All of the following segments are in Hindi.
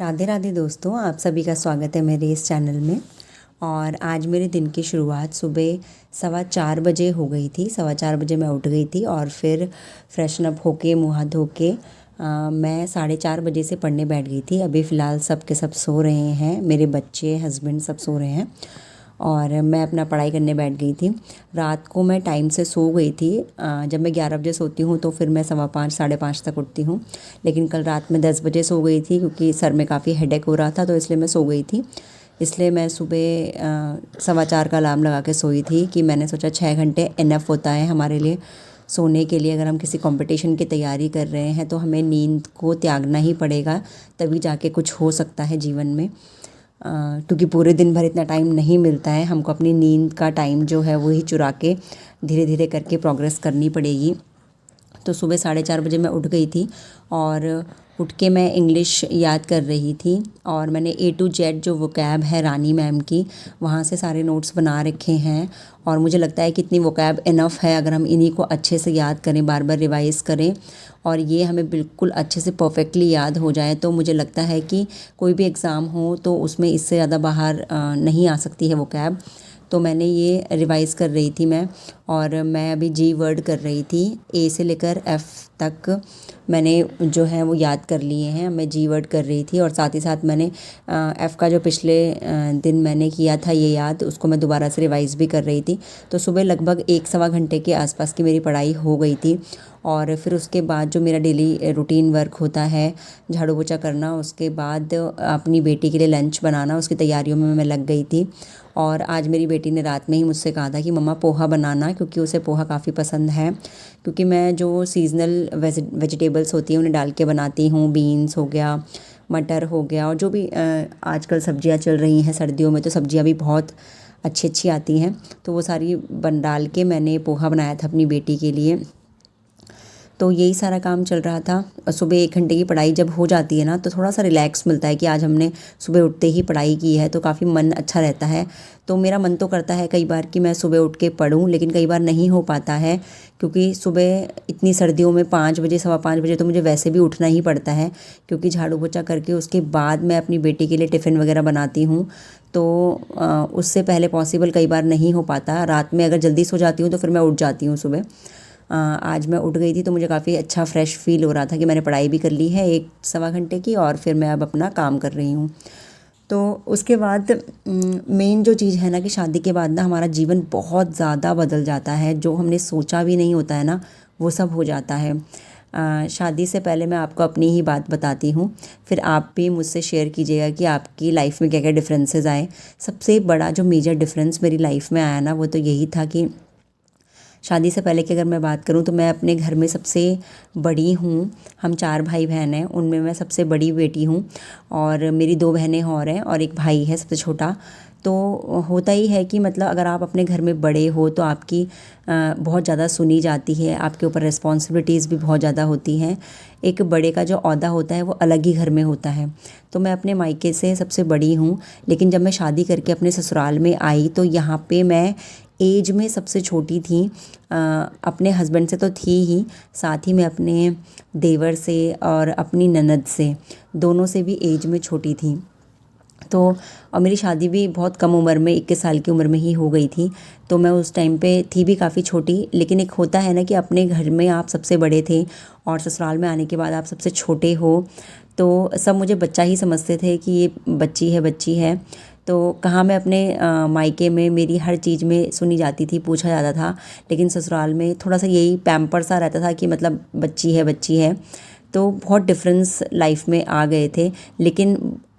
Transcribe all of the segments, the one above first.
राधे राधे दोस्तों, आप सभी का स्वागत है मेरे इस चैनल में। और आज मेरे दिन की शुरुआत सुबह 4:15 बजे हो गई थी। 4:15 बजे मैं उठ गई थी और फिर फ्रेशन अप होके मुँह हाथ धो के मैं 4:30 बजे से पढ़ने बैठ गई थी। अभी फ़िलहाल सब के सब सो रहे हैं, मेरे बच्चे, हस्बैंड सब सो रहे हैं और मैं अपना पढ़ाई करने बैठ गई थी। रात को मैं टाइम से सो गई थी। जब मैं 11 बजे सोती हूँ तो फिर मैं 5:15 5:30 तक उठती हूँ। लेकिन कल रात में 10 बजे सो गई थी क्योंकि सर में काफ़ी हेडेक हो रहा था, तो इसलिए मैं सो गई थी। इसलिए मैं सुबह 4:15 का अलार्म लगा के सोई थी कि मैंने सोचा 6 घंटे इनफ होता है हमारे लिए सोने के लिए। अगर हम किसी कंपटीशन की तैयारी कर रहे हैं तो हमें नींद को त्यागना ही पड़ेगा, तभी जाके कुछ हो सकता है जीवन में। क्योंकि पूरे दिन भर इतना टाइम नहीं मिलता है, हमको अपनी नींद का टाइम जो है वही चुरा के धीरे धीरे करके प्रोग्रेस करनी पड़ेगी। तो सुबह 4:30 बजे मैं उठ गई थी और उठ के मैं इंग्लिश याद कर रही थी। और मैंने A to Z जो वोकैब है रानी मैम की, वहाँ से सारे नोट्स बना रखे हैं। और मुझे लगता है कि इतनी वोकैब इनफ है अगर हम इन्हीं को अच्छे से याद करें, बार बार रिवाइज़ करें और ये हमें बिल्कुल अच्छे से परफेक्टली याद हो जाए, तो मुझे लगता है कि कोई भी एग्ज़ाम हो तो उसमें इससे ज़्यादा बाहर नहीं आ सकती है वोकैब। तो मैंने ये रिवाइज़ कर रही थी मैं। और मैं अभी जी वर्ड कर रही थी, A से लेकर F तक मैंने जो है वो याद कर लिए हैं। मैं जी वर्ड कर रही थी और साथ ही साथ मैंने F का जो पिछले दिन मैंने किया था ये याद, उसको मैं दोबारा से रिवाइज़ भी कर रही थी। तो सुबह लगभग 1 सवा घंटे के आसपास की मेरी पढ़ाई हो गई थी। और फिर उसके बाद जो मेरा डेली रूटीन वर्क होता है, झाड़ू पोछा करना, उसके बाद अपनी बेटी के लिए लंच बनाना, उसकी तैयारियों में मैं लग गई थी। और आज मेरी बेटी ने रात में ही मुझसे कहा था कि मम्मा पोहा बनाना, क्योंकि उसे पोहा काफ़ी पसंद है। क्योंकि मैं जो सीज़नल वेजिटेबल्स होती हैं उन्हें डाल के बनाती हूँ, बीन्स हो गया, मटर हो गया, और जो भी आजकल सब्जियाँ चल रही हैं सर्दियों में, तो सब्जियाँ भी बहुत अच्छी अच्छी आती हैं, तो वो सारी डाल के मैंने पोहा बनाया था अपनी बेटी के लिए। तो यही सारा काम चल रहा था। सुबह 1 घंटे की पढ़ाई जब हो जाती है ना, तो थोड़ा सा रिलैक्स मिलता है कि आज हमने सुबह उठते ही पढ़ाई की है, तो काफ़ी मन अच्छा रहता है। तो मेरा मन तो करता है कई बार कि मैं सुबह उठ के पढूं, लेकिन कई बार नहीं हो पाता है क्योंकि सुबह इतनी सर्दियों में 5 बजे 5:15 बजे तो मुझे वैसे भी उठना ही पड़ता है, क्योंकि झाड़ू पोछा करके उसके बाद मैं अपनी बेटी के लिए टिफ़िन वगैरह बनाती हूँ। तो उससे पहले पॉसिबल कई बार नहीं हो पाता। रात में अगर जल्दी सो जाती हूँ तो फिर मैं उठ जाती हूँ सुबह। आज मैं उठ गई थी तो मुझे काफ़ी अच्छा फ्रेश फील हो रहा था कि मैंने पढ़ाई भी कर ली है 1 सवा घंटे की, और फिर मैं अब अपना काम कर रही हूँ। तो उसके बाद मेन जो चीज़ है ना कि शादी के बाद ना हमारा जीवन बहुत ज़्यादा बदल जाता है। जो हमने सोचा भी नहीं होता है ना, वो सब हो जाता है। शादी से पहले मैं आपको अपनी ही बात बताती हूँ, फिर आप भी मुझसे शेयर कीजिएगा कि आपकी लाइफ में क्या क्या डिफरेंसेस आए। सबसे बड़ा जो मेजर डिफरेंस मेरी लाइफ में आया ना, वो तो यही था कि शादी से पहले की अगर मैं बात करूँ तो मैं अपने घर में सबसे बड़ी हूँ। हम 4 भाई बहन हैं, उनमें मैं सबसे बड़ी बेटी हूँ और मेरी 2 बहनें और हैं और एक भाई है सबसे छोटा। तो होता ही है कि मतलब अगर आप अपने घर में बड़े हो तो आपकी बहुत ज़्यादा सुनी जाती है, आपके ऊपर रिस्पॉन्सिबिलिटीज़ भी बहुत ज़्यादा होती हैं। एक बड़े का जो ओहदा होता है वो अलग ही घर में होता है। तो मैं अपने मायके से सबसे बड़ी हूँ, लेकिन जब मैं शादी करके अपने ससुराल में आई तो यहाँ पे मैं एज में सबसे छोटी थी। अपने हस्बैंड से तो थी ही, साथ ही मैं अपने देवर से और अपनी ननद से, दोनों से भी एज में छोटी थी। तो और मेरी शादी भी बहुत कम उम्र में 21 साल की उम्र में ही हो गई थी। तो मैं उस टाइम पे थी भी काफ़ी छोटी, लेकिन एक होता है ना कि अपने घर में आप सबसे बड़े थे और ससुराल में आने के बाद आप सबसे छोटे हो, तो सब मुझे बच्चा ही समझते थे कि ये बच्ची है बच्ची है। तो कहाँ मैं अपने मायके में मेरी हर चीज़ में सुनी जाती थी, पूछा जाता था, लेकिन ससुराल में थोड़ा सा यही पैम्पर सा रहता था कि मतलब बच्ची है बच्ची है। तो बहुत डिफरेंस लाइफ में आ गए थे। लेकिन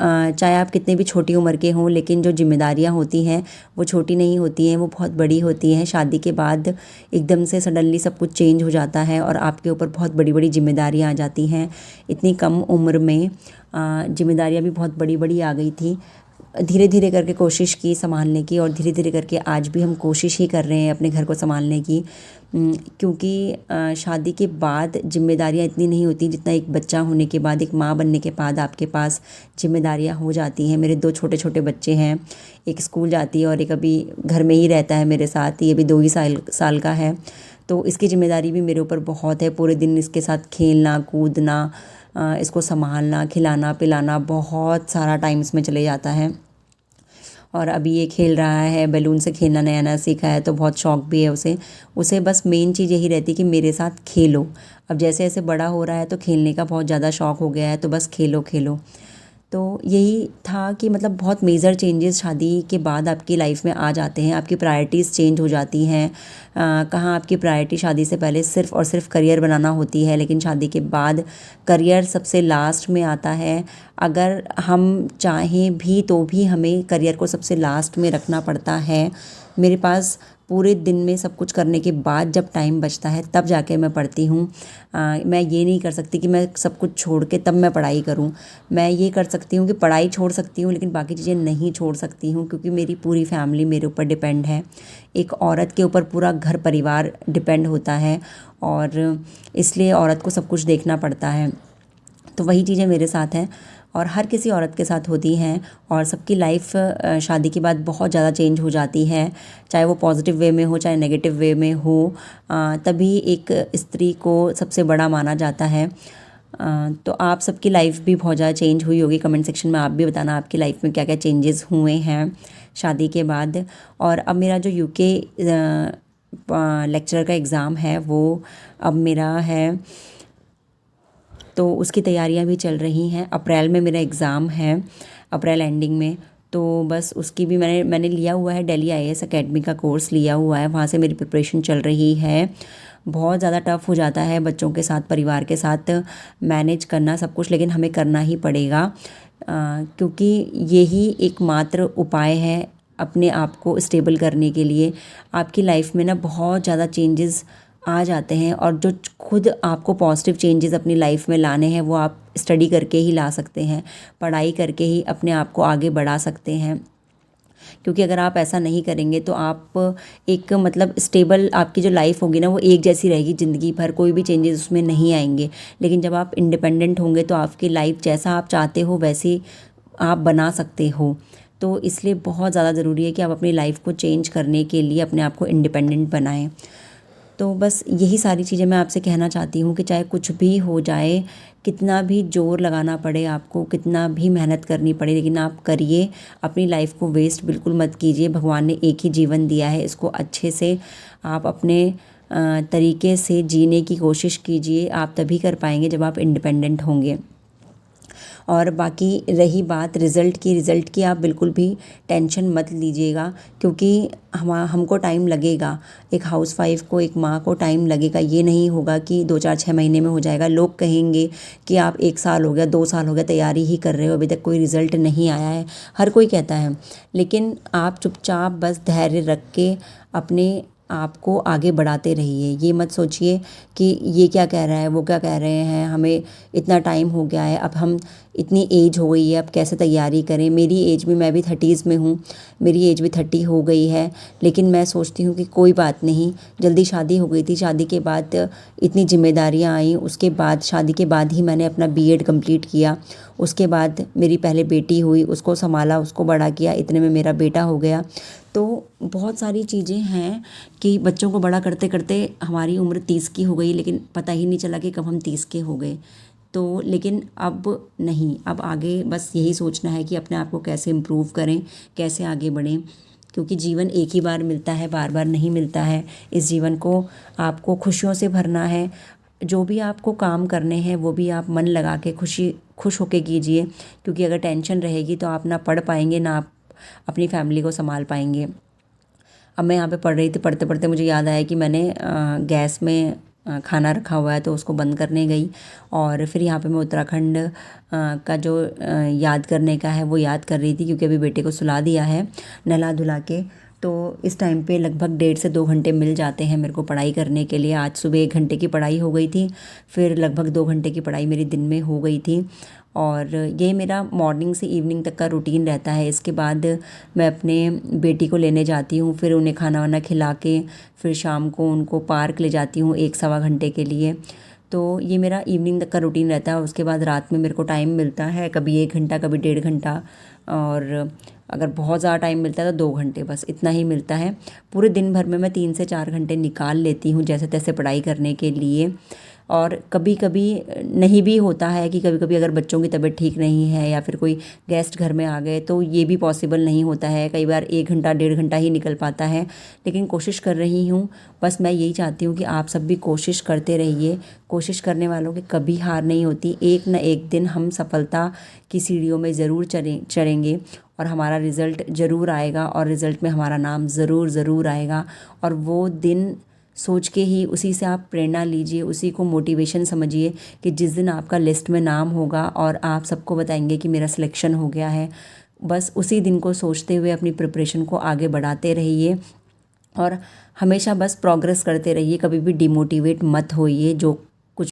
चाहे आप कितने भी छोटी उम्र के हों, लेकिन जो जिम्मेदारियां होती हैं वो छोटी नहीं होती हैं, वो बहुत बड़ी होती हैं। शादी के बाद एकदम से सडनली सब कुछ चेंज हो जाता है और आपके ऊपर बहुत बड़ी बड़ी जिम्मेदारियां आ जाती हैं। इतनी कम उम्र में जिम्मेदारियां भी बहुत बड़ी बड़ी आ गई थी। धीरे धीरे करके कोशिश की संभालने की, और धीरे धीरे करके आज भी हम कोशिश ही कर रहे हैं अपने घर को संभालने की। क्योंकि शादी के बाद जिम्मेदारियां इतनी नहीं होती जितना एक बच्चा होने के बाद, एक माँ बनने के बाद आपके पास जिम्मेदारियां हो जाती हैं। मेरे 2 छोटे छोटे बच्चे हैं, एक स्कूल जाती है और एक अभी घर में ही रहता है मेरे साथ, ये भी 2 ही साल का है। तो इसकी जिम्मेदारी भी मेरे ऊपर बहुत है, पूरे दिन इसके साथ खेलना कूदना, इसको संभालना, खिलाना पिलाना, बहुत सारा टाइम इसमें चले जाता है। और अभी ये खेल रहा है, बैलून से खेलना नया नया सीखा है तो बहुत शौक भी है उसे। उसे बस मेन चीज़ यही रहती है कि मेरे साथ खेलो। अब जैसे जैसे बड़ा हो रहा है तो खेलने का बहुत ज़्यादा शौक हो गया है, तो बस खेलो खेलो। तो यही था कि मतलब बहुत मेजर चेंजेस शादी के बाद आपकी लाइफ में आ जाते हैं, आपकी प्रायोरिटीज़ चेंज हो जाती हैं। कहाँ आपकी प्रायोरिटी शादी से पहले सिर्फ़ और सिर्फ करियर बनाना होती है, लेकिन शादी के बाद करियर सबसे लास्ट में आता है। अगर हम चाहें भी तो भी हमें करियर को सबसे लास्ट में रखना पड़ता है। मेरे पास पूरे दिन में सब कुछ करने के बाद जब टाइम बचता है तब जाके मैं पढ़ती हूँ। मैं ये नहीं कर सकती कि मैं सब कुछ छोड़ के तब मैं पढ़ाई करूँ। मैं ये कर सकती हूँ कि पढ़ाई छोड़ सकती हूँ लेकिन बाकी चीज़ें नहीं छोड़ सकती हूँ, क्योंकि मेरी पूरी फैमिली मेरे ऊपर डिपेंड है। एक औरत के ऊपर पूरा घर परिवार डिपेंड होता है और इसलिए औरत को सब कुछ देखना पड़ता है। तो वही चीज़ें मेरे साथ हैं और हर किसी औरत के साथ होती हैं, और सबकी लाइफ शादी के बाद बहुत ज़्यादा चेंज हो जाती है, चाहे वो पॉजिटिव वे में हो चाहे नेगेटिव वे में हो। तभी एक स्त्री को सबसे बड़ा माना जाता है। तो आप सबकी लाइफ भी बहुत ज़्यादा चेंज हुई होगी। कमेंट सेक्शन में आप भी बताना आपकी लाइफ में क्या क्या चेंजेस हुए हैं शादी के बाद। और अब मेरा जो यूके लेक्चरर का एग्ज़ाम है वो अब मेरा है, तो उसकी तैयारियां भी चल रही हैं। अप्रैल में मेरा एग्ज़ाम है, अप्रैल एंडिंग में। तो बस उसकी भी मैंने लिया हुआ है, दिल्ली आईएएस एकेडमी का कोर्स लिया हुआ है, वहाँ से मेरी प्रिपरेशन चल रही है। बहुत ज़्यादा टफ हो जाता है बच्चों के साथ, परिवार के साथ मैनेज करना सब कुछ, लेकिन हमें करना ही पड़ेगा क्योंकि यही एकमात्र उपाय है अपने आप को स्टेबल करने के लिए। आपकी लाइफ में ना बहुत ज़्यादा चेंजेस आ जाते हैं, और जो खुद आपको पॉजिटिव चेंजेस अपनी लाइफ में लाने हैं वो आप स्टडी करके ही ला सकते हैं, पढ़ाई करके ही अपने आप को आगे बढ़ा सकते हैं। क्योंकि अगर आप ऐसा नहीं करेंगे तो आप एक मतलब स्टेबल आपकी जो लाइफ होगी ना वो एक जैसी रहेगी ज़िंदगी भर, कोई भी चेंजेस उसमें नहीं आएंगे। लेकिन जब आप इंडिपेंडेंट होंगे तो आपकी लाइफ जैसा आप चाहते हो वैसी आप बना सकते हो। तो इसलिए बहुत ज़्यादा ज़रूरी है कि आप अपनी लाइफ को चेंज करने के लिए अपने आप को इंडिपेंडेंट बनाएं। तो बस यही सारी चीज़ें मैं आपसे कहना चाहती हूँ कि चाहे कुछ भी हो जाए, कितना भी जोर लगाना पड़े आपको, कितना भी मेहनत करनी पड़े, लेकिन आप करिए। अपनी लाइफ को वेस्ट बिल्कुल मत कीजिए। भगवान ने एक ही जीवन दिया है, इसको अच्छे से आप अपने तरीके से जीने की कोशिश कीजिए। आप तभी कर पाएंगे जब आप इंडिपेंडेंट होंगे। और बाकी रही बात रिज़ल्ट की आप बिल्कुल भी टेंशन मत लीजिएगा, क्योंकि हमको टाइम लगेगा। एक हाउसवाइफ को, एक माँ को टाइम लगेगा। ये नहीं होगा कि 2-4-6 महीने में हो जाएगा। लोग कहेंगे कि आप 1 साल हो गया, 2 साल हो गया तैयारी ही कर रहे हो, अभी तक कोई रिज़ल्ट नहीं आया है, हर कोई कहता है। लेकिन आप चुपचाप बस धैर्य रख के अपने आपको आगे बढ़ाते रहिए। ये मत सोचिए कि ये क्या कह रहा है, वो क्या कह रहे हैं, हमें इतना टाइम हो गया है, अब हम इतनी एज हो गई है, अब कैसे तैयारी करें। मेरी एज भी, मैं भी 30s में हूँ, मेरी एज भी 30 हो गई है, लेकिन मैं सोचती हूँ कि कोई बात नहीं। जल्दी शादी हो गई थी, शादी के बाद इतनी जिम्मेदारियाँ आई, उसके बाद शादी के बाद ही मैंने अपना बीएड कंप्लीट किया। उसके बाद मेरी पहले बेटी हुई, उसको संभाला, उसको बड़ा किया, इतने में मेरा बेटा हो गया। तो बहुत सारी चीज़ें हैं कि बच्चों को बड़ा करते करते हमारी उम्र 30 की हो गई, लेकिन पता ही नहीं चला कि कब हम 30 के हो गए। तो लेकिन अब नहीं, अब आगे बस यही सोचना है कि अपने आप को कैसे इम्प्रूव करें, कैसे आगे बढ़ें, क्योंकि जीवन एक ही बार मिलता है, बार बार नहीं मिलता है। इस जीवन को आपको खुशियों से भरना है। जो भी आपको काम करने हैं वो भी आप मन लगा के खुश होके कीजिए, क्योंकि अगर टेंशन रहेगी तो आप ना पढ़ पाएंगे, ना आप अपनी फैमिली को संभाल पाएंगे। अब मैं यहाँ पे पढ़ रही थी, पढ़ते पढ़ते मुझे याद आया कि मैंने गैस में खाना रखा हुआ है, तो उसको बंद करने गई। और फिर यहाँ पे मैं उत्तराखंड का जो याद करने का है वो याद कर रही थी, क्योंकि अभी बेटे को सुला दिया है नहला धुला के। तो इस टाइम पे लगभग 1.5 से 2 घंटे मिल जाते हैं मेरे को पढ़ाई करने के लिए। आज सुबह 1 घंटे की पढ़ाई हो गई थी, फिर लगभग 2 घंटे की पढ़ाई मेरी दिन में हो गई थी। और ये मेरा मॉर्निंग से इवनिंग तक का रूटीन रहता है। इसके बाद मैं अपने बेटी को लेने जाती हूँ, फिर उन्हें खाना वाना खिला के फिर शाम को उनको पार्क ले जाती हूँ 1-1.25 घंटे के लिए। तो ये मेरा इवनिंग तक का रूटीन रहता है। उसके बाद रात में मेरे को टाइम मिलता है, कभी 1 घंटा, कभी 1.5 घंटा, और अगर बहुत ज़्यादा टाइम मिलता है तो 2 घंटे, बस इतना ही मिलता है। पूरे दिन भर में मैं 3 से 4 घंटे निकाल लेती हूँ जैसे तैसे पढ़ाई करने के लिए। और कभी कभी नहीं भी होता है कि कभी कभी अगर बच्चों की तबीयत ठीक नहीं है या फिर कोई गेस्ट घर में आ गए तो ये भी पॉसिबल नहीं होता है, कई बार 1 घंटा 1.5 घंटा ही निकल पाता है। लेकिन कोशिश कर रही हूँ। बस मैं यही चाहती हूँ कि आप सब भी कोशिश करते रहिए। कोशिश करने वालों की कभी हार नहीं होती। एक न एक दिन हम सफलता की सीढ़ियों में ज़रूर चढ़ेंगे और हमारा रिज़ल्ट ज़रूर आएगा और रिज़ल्ट में हमारा नाम ज़रूर ज़रूर आएगा। और वो दिन सोच के ही उसी से आप प्रेरणा लीजिए, उसी को मोटिवेशन समझिए कि जिस दिन आपका लिस्ट में नाम होगा और आप सबको बताएंगे कि मेरा सिलेक्शन हो गया है, बस उसी दिन को सोचते हुए अपनी प्रिपरेशन को आगे बढ़ाते रहिए और हमेशा बस प्रोग्रेस करते रहिए। कभी भी डिमोटिवेट मत होइए। जो